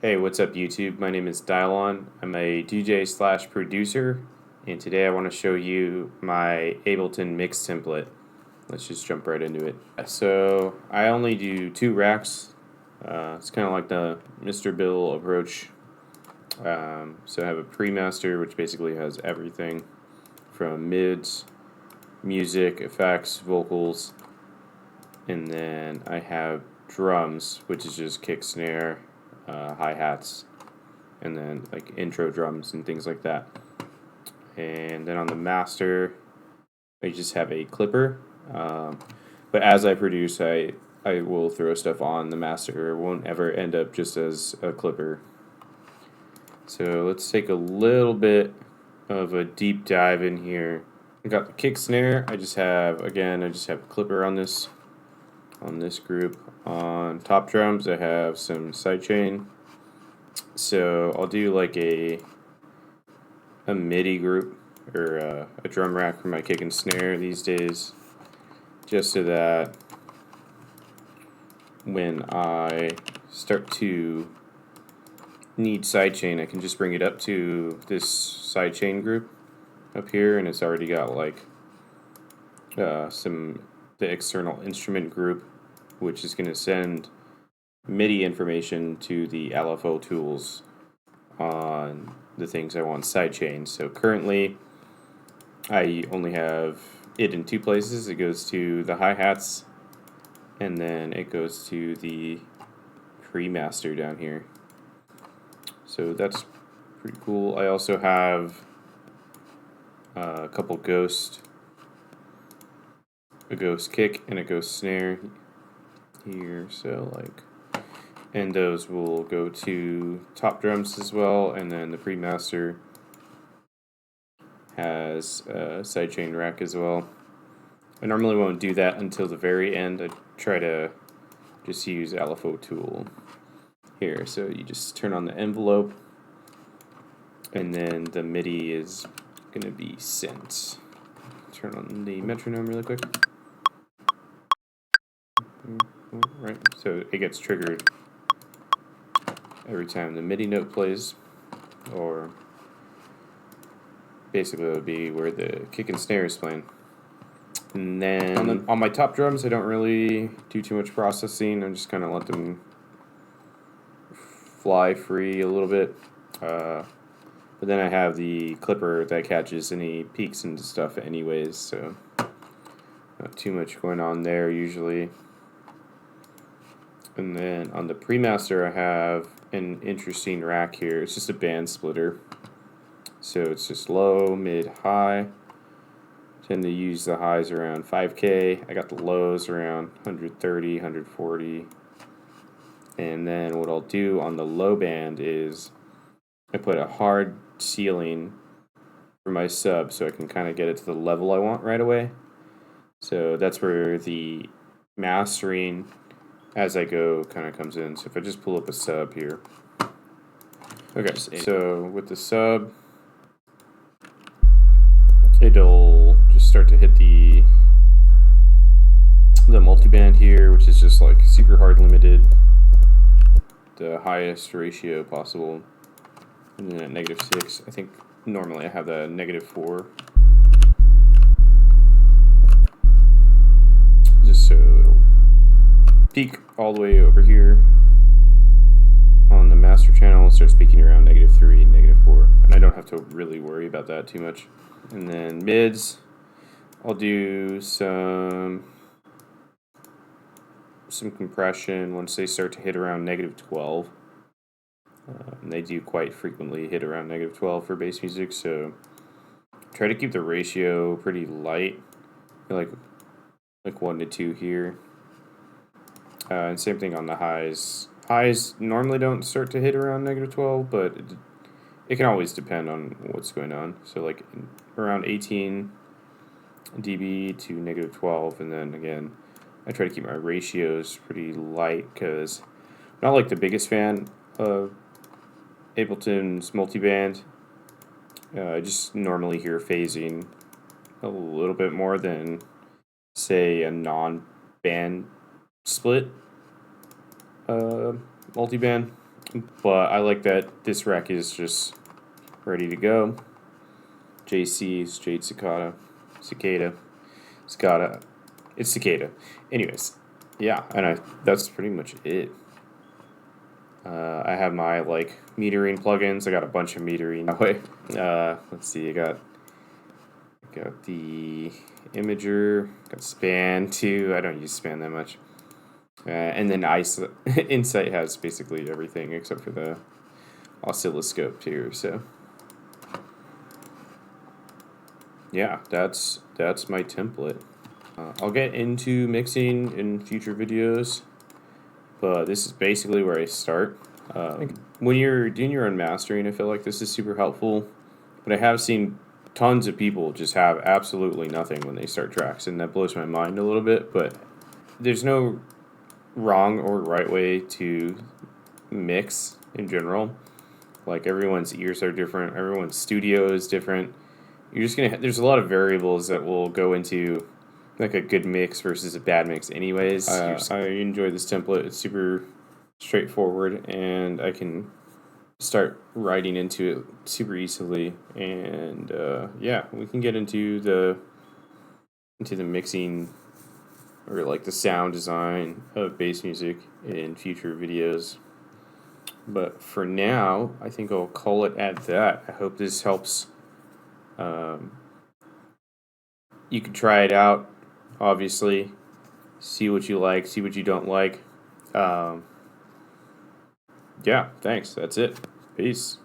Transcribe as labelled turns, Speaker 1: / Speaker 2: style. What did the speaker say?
Speaker 1: Hey, what's up YouTube? My name is Dylon. I'm a DJ slash producer, and today I want to show you my Ableton mix template. Let's just jump right into it. So I only do 2 racks. It's kind of like the Mr. Bill approach. So I have a pre-master, which basically has everything from mids, music, effects, vocals, and then I have drums, which is just kick, snare, hi-hats, and then like intro drums and things like that. And then on the master, I just have a clipper. But as I produce, I will throw stuff on the master. It won't ever end up just as a clipper. So let's take a little bit of a deep dive in here. I got the kick snare. I just have a clipper on this group. On top drums, I have some sidechain. So I'll do like a MIDI group or a drum rack for my kick and snare these days, just so that when I start to need sidechain, I can just bring it up to this sidechain group up here, and it's already got like the external instrument group, which is going to send MIDI information to the LFO tools on the things I want sidechain. So currently, I only have it in 2 places. It goes to the hi-hats, and then it goes to the pre-master down here. So that's pretty cool. I also have a ghost kick and a ghost snare here. So like, and those will go to top drums as well, and then the pre-master has a sidechain rack as well. I normally won't do that until the very end. I try to just use LFO tool here. So you just turn on the envelope, and then the MIDI is going to be sent. Turn on the metronome really quick. Right, so it gets triggered every time the MIDI note plays, or basically it would be where the kick and snare is playing. And then on my top drums, I don't really do too much processing. I just kind of let them fly free a little bit. But then I have the clipper that catches any peaks and stuff anyways, so not too much going on there usually. And then on the pre-master, I have an interesting rack here. It's just a band splitter. So it's just low, mid, high. Tend to use the highs around 5K. I got the lows around 130, 140. And then what I'll do on the low band is I put a hard ceiling for my sub so I can kind of get it to the level I want right away. So that's where the mastering as I go kind of comes in. So if I just pull up a sub here. Okay, so with the sub, it'll just start to hit the multiband here, which is just like super hard limited, the highest ratio possible, and then at -6. I think normally I have the -4, just so it'll peak all the way over here on the master channel and start peaking around -3, -4, and I don't have to really worry about that too much. And then mids, I'll do some compression once they start to hit around -12. And they do quite frequently hit around -12 for bass music, so try to keep the ratio pretty light, like 1 to 2 here. And same thing on the highs. Highs normally don't start to hit around -12, but it can always depend on what's going on. So like around 18 dB to -12, and then again, I try to keep my ratios pretty light because I'm not like the biggest fan of Ableton's multiband. I just normally hear phasing a little bit more than, say, a non-band split multiband. but I like that this rack is just ready to go. JC, Jade Cicada, Cicada. It's Cicada. Anyways, yeah, and that's pretty much it. I have my like metering plugins. I got a bunch of metering that way. Let's see. I got the Imager, got Span too. I don't use Span that much. And then Insight has basically everything except for the oscilloscope too. So yeah, that's my template. I'll get into mixing in future videos, but this is basically where I start. When you're doing your own mastering, I feel like this is super helpful. But I have seen tons of people just have absolutely nothing when they start tracks, and that blows my mind a little bit. But there's no wrong or right way to mix in general. Like everyone's ears are different, everyone's studio is different. You're just gonna there's a lot of variables that will go into like a good mix versus a bad mix anyways. I enjoy this template. It's super straightforward and I can start writing into it super easily, and yeah, we can get into the mixing or like the sound design of bass music in future videos. But for now, I think I'll call it at that. I hope this helps. You can try it out, obviously. See what you like, see what you don't like. Yeah, thanks. That's it. Peace.